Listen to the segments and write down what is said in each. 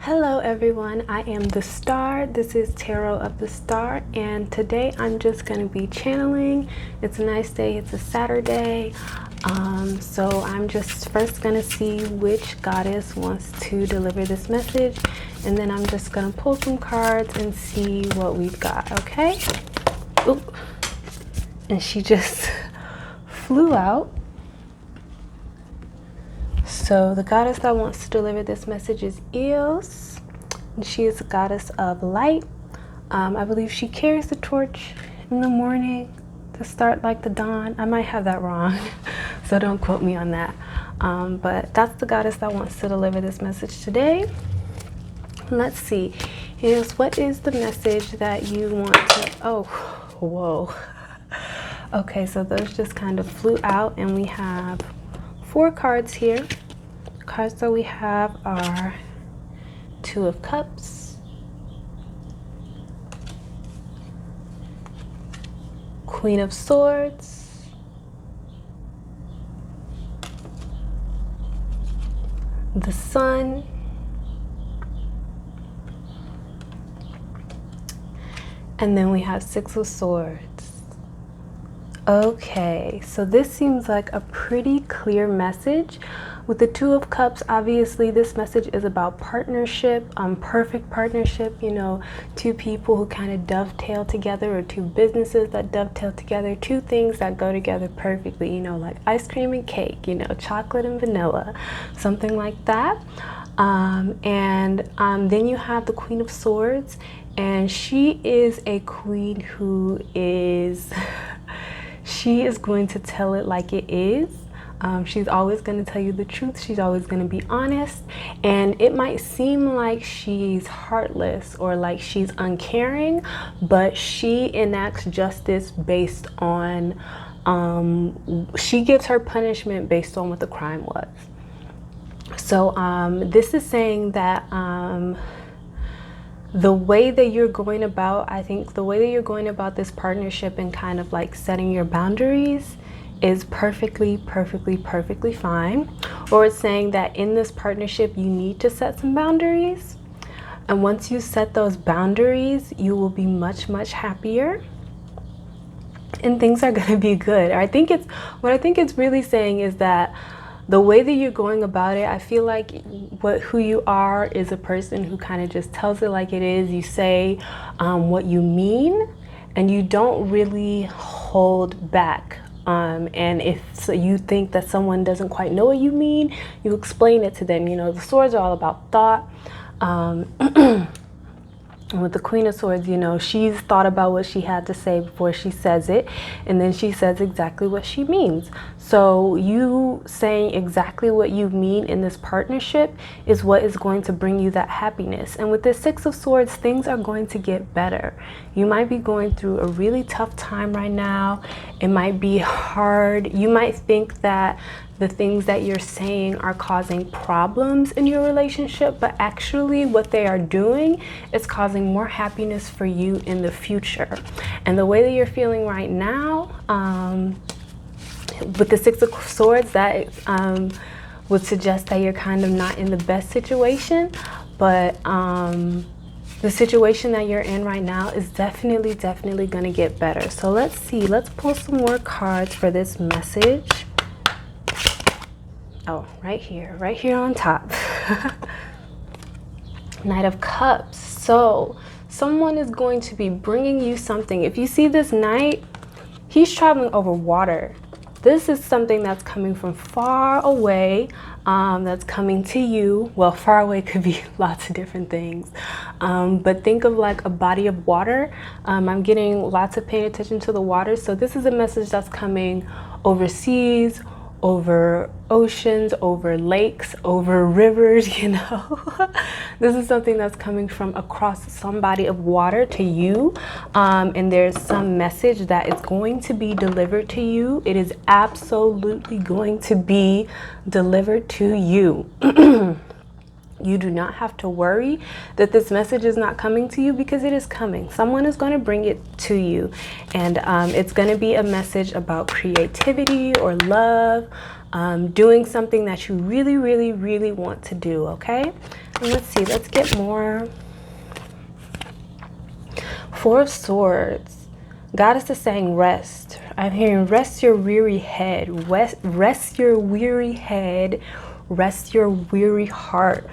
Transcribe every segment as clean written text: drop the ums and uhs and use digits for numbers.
Hello everyone, I am the Star. This is Tarot of the Star, and today I'm just going to be channeling. It's a nice day, it's a Saturday, so I'm just first going to see which goddess wants to deliver this message, and then I'm just going to pull some cards and see what we've got, okay? Oop. And she just flew out. So the goddess that wants to deliver this message is Eos, and she is a goddess of light. I believe she carries the torch in the morning to start like the dawn. I might have that wrong, so don't quote me on that. But that's the goddess that wants to deliver this message today. Let's see. Eos, what is the message that you want to... Oh, whoa. Okay, so those just kind of flew out, and we have 4 cards here. Cards that we have are Two of Cups, Queen of Swords, the Sun, and then we have Six of Swords. Okay, so this seems like a pretty clear message. With the Two of Cups, obviously this message is about partnership, perfect partnership, you know, 2 people who kind of dovetail together, or 2 businesses that dovetail together, 2 things that go together perfectly, you know, like ice cream and cake, you know, chocolate and vanilla, something like that. Then you have the Queen of Swords, and she is a queen who is... she is going to tell it like it is. She's always going to tell you the truth. She's always going to be honest. And it might seem like she's heartless or like she's uncaring, but she enacts justice based on, she gives her punishment based on what the crime was. So this is saying that the way that you're going about, I think the way that you're going about this partnership and kind of like setting your boundaries is perfectly fine. Or it's saying that in this partnership you need to set some boundaries, and once you set those boundaries you will be much happier and things are going to be good. Or what I think it's really saying is that the way that you're going about it, I feel like who you are is a person who kind of just tells it like it is. You say what you mean, and you don't really hold back. And if you think that someone doesn't quite know what you mean, you explain it to them. You know, the swords are all about thought. With the Queen of Swords, you know, she's thought about what she had to say before she says it, and then she says exactly what she means. So you saying exactly what you mean in this partnership is what is going to bring you that happiness. And with the Six of Swords, things are going to get better. You might be going through a really tough time right now. It might be hard. You might think that the things that you're saying are causing problems in your relationship, but actually what they are doing is causing more happiness for you in the future. And the way that you're feeling right now, with the Six of Swords, that would suggest that you're kind of not in the best situation, but the situation that you're in right now is definitely going to get better. So let's see, let's pull some more cards for this message. Oh, right here on top. Knight of Cups. So someone is going to be bringing you something. If you see this knight, he's traveling over water. This is something that's coming from far away, that's coming to you. Well, far away could be lots of different things, but think of like a body of water. I'm getting lots of paying attention to the water. So this is a message that's coming overseas, over oceans, over lakes, over rivers, you know. This is something that's coming from across some body of water to you, and there's some message that is going to be delivered to you. It is absolutely going to be delivered to you. You do not have to worry that this message is not coming to you, because it is coming. Someone is going to bring it to you, and it's going to be a message about creativity or love, doing something that you really, really, really want to do, okay? And let's see, let's get more. Four of Swords. Goddess is saying rest. I'm hearing rest your weary head, rest your weary head, rest your weary heart.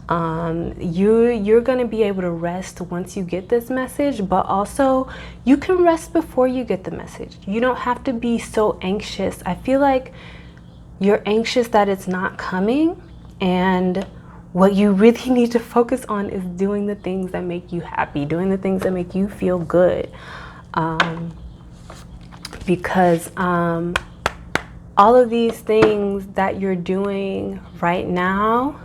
You're going to be able to rest once you get this message, but also you can rest before you get the message. You don't have to be so anxious. I feel like you're anxious that it's not coming, and what you really need to focus on is doing the things that make you happy, doing the things that make you feel good. Because all of these things that you're doing right now,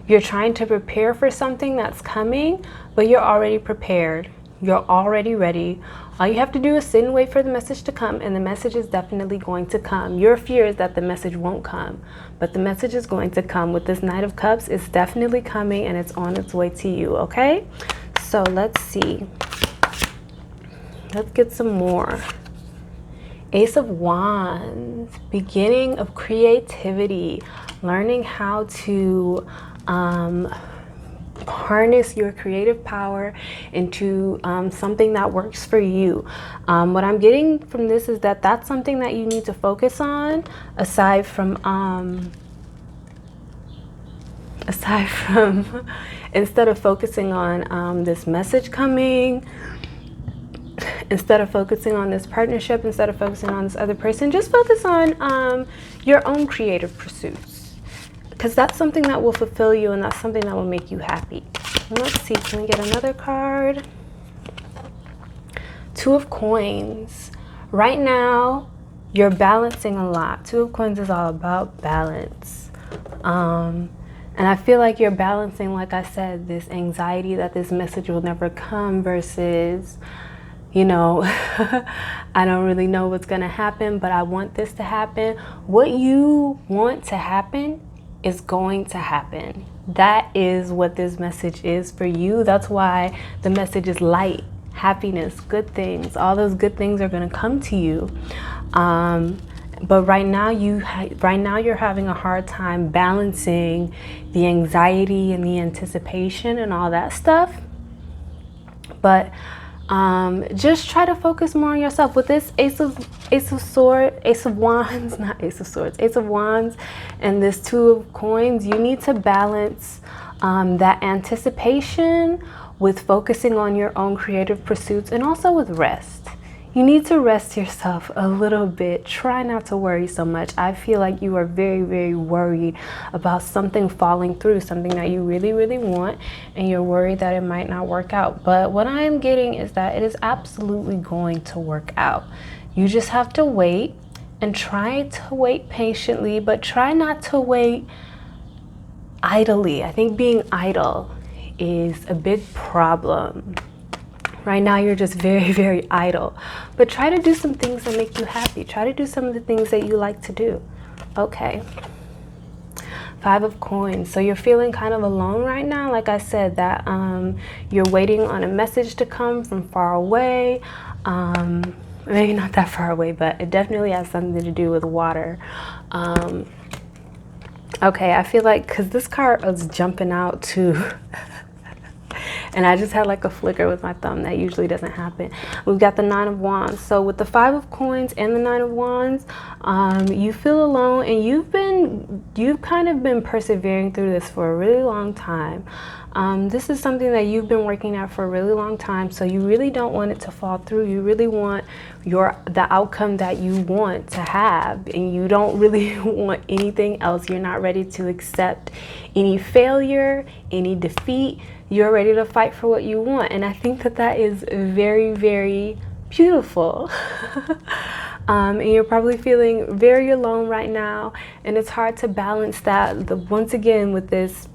you're trying to prepare for something that's coming, but you're already prepared. You're already ready. All you have to do is sit and wait for the message to come, and the message is definitely going to come. Your fear is that the message won't come, but the message is going to come. With this Knight of Cups, it's definitely coming, and it's on its way to you, okay? So let's see. Let's get some more. Ace of Wands, beginning of creativity, learning how to harness your creative power into something that works for you. What I'm getting from this is that that's something that you need to focus on, aside from instead of focusing on this message coming, instead of focusing on this partnership, instead of focusing on this other person, just focus on your own creative pursuits, because that's something that will fulfill you, and that's something that will make you happy. Let's see, can we get another card? Two of Coins. Right now, you're balancing a lot. Two of Coins is all about balance. And I feel like you're balancing, like I said, this anxiety that this message will never come versus, you know, I don't really know what's going to happen, but I want this to happen. What you want to happen is going to happen. That is what this message is for you. That's why the message is light, happiness, good things. All those good things are going to come to you. But right now you're having a hard time balancing the anxiety and the anticipation and all that stuff. But just try to focus more on yourself. With this Ace of Wands, not Ace of Swords, Ace of Wands, and this Two of Coins, you need to balance that anticipation with focusing on your own creative pursuits, and also with rest. You need to rest yourself a little bit. Try not to worry so much. I feel like you are very, very worried about something falling through, something that you really, really want, and you're worried that it might not work out. But what I am getting is that it is absolutely going to work out. You just have to wait, and try to wait patiently, but try not to wait idly. I think being idle is a big problem. Right now you're just very, very idle, but try to do some things that make you happy. Try to do some of the things that you like to do. Okay. Five of Coins. So you're feeling kind of alone right now. Like I said, that you're waiting on a message to come from far away. Maybe not that far away, but it definitely has something to do with water. Okay, I feel like, because this card was jumping out too. And I just had like a flicker with my thumb. That usually doesn't happen. We've got the Nine of Wands. So with the Five of Coins and the Nine of Wands, you feel alone, and you've kind of been persevering through this for a really long time. This is something that you've been working at for a really long time, so you really don't want it to fall through. You really want the outcome that you want to have, and you don't really want anything else. You're not ready to accept any failure, any defeat. You're ready to fight for what you want, and I think that that is very, very beautiful. And you're probably feeling very alone right now, and it's hard to balance that. Once again, with this,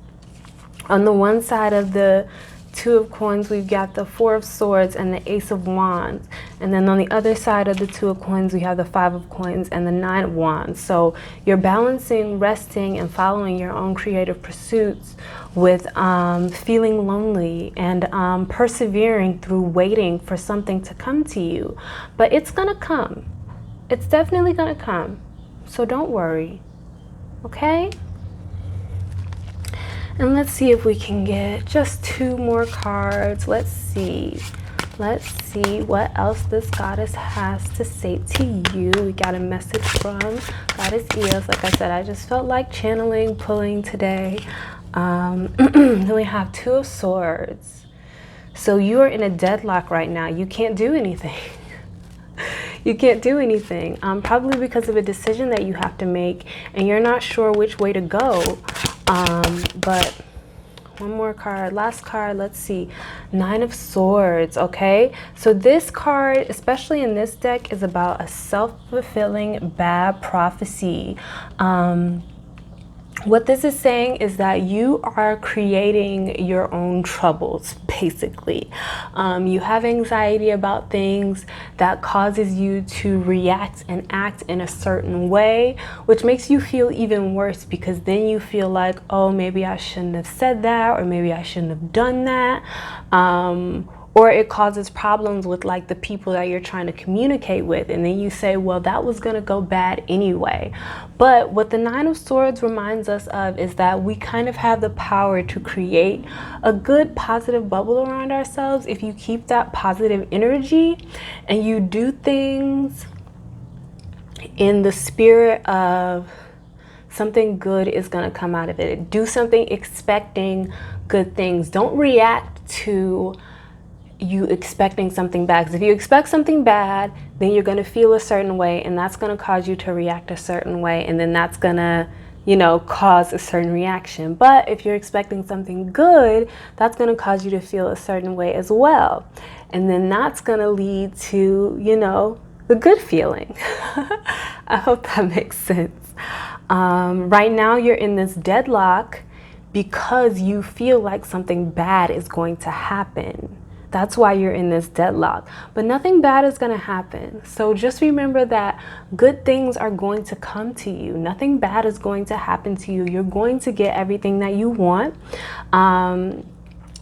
on the one side of the Two of Coins, we've got the Four of Swords and the Ace of Wands. And then on the other side of the Two of Coins, we have the Five of Coins and the Nine of Wands. So you're balancing resting and following your own creative pursuits with feeling lonely and persevering through waiting for something to come to you. But it's gonna come. It's definitely gonna come. So don't worry, okay? And let's see if we can get just 2 more cards. Let's see what else this goddess has to say to you. We got a message from Goddess Eos. Like I said, I just felt like channeling, pulling today. Then we have 2 of Swords. So you are in a deadlock right now. You can't do anything. You can't do anything, probably because of a decision that you have to make and you're not sure which way to go. But one more card, last card, let's see, 9 of Swords, okay? So this card, especially in this deck, is about a self-fulfilling bad prophecy. What this is saying is that you are creating your own troubles, basically. You have anxiety about things that causes you to react and act in a certain way, which makes you feel even worse because then you feel like, oh, maybe I shouldn't have said that, or maybe I shouldn't have done that. Or it causes problems with like the people that you're trying to communicate with. And then you say, well, that was going to go bad anyway. But what the 9 of Swords reminds us of is that we kind of have the power to create a good positive bubble around ourselves if you keep that positive energy and you do things in the spirit of something good is going to come out of it. Do something expecting good things. Don't react to you expecting something bad. Because if you expect something bad, then you're going to feel a certain way, and that's going to cause you to react a certain way, and then that's going to, you know, cause a certain reaction. But if you're expecting something good, that's going to cause you to feel a certain way as well, and then that's going to lead to, you know, the good feeling. I hope that makes sense. Right now you're in this deadlock because you feel like something bad is going to happen. That's why you're in this deadlock. But nothing bad is going to happen. So just remember that good things are going to come to you. Nothing bad is going to happen to you. You're going to get everything that you want.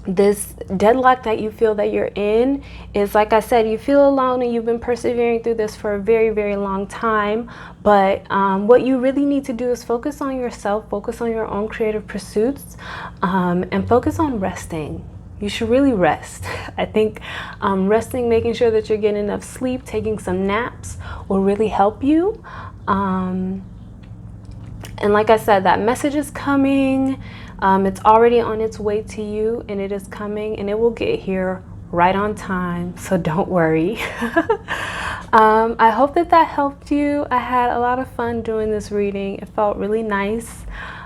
This deadlock that you feel that you're in is, like I said, you feel alone and you've been persevering through this for a very, very long time. But what you really need to do is focus on yourself, focus on your own creative pursuits, and focus on resting. You should really rest. I think resting, making sure that you're getting enough sleep, taking some naps will really help you. And like I said, that message is coming. It's already on its way to you, and it is coming, and it will get here right on time. So don't worry. I hope that that helped you. I had a lot of fun doing this reading. It felt really nice.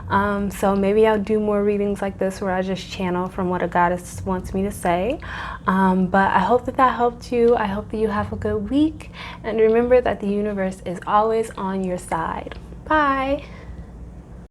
So maybe I'll do more readings like this where I just channel from what a goddess wants me to say. But I hope that that helped you. I hope that you have a good week. And remember that the universe is always on your side. Bye.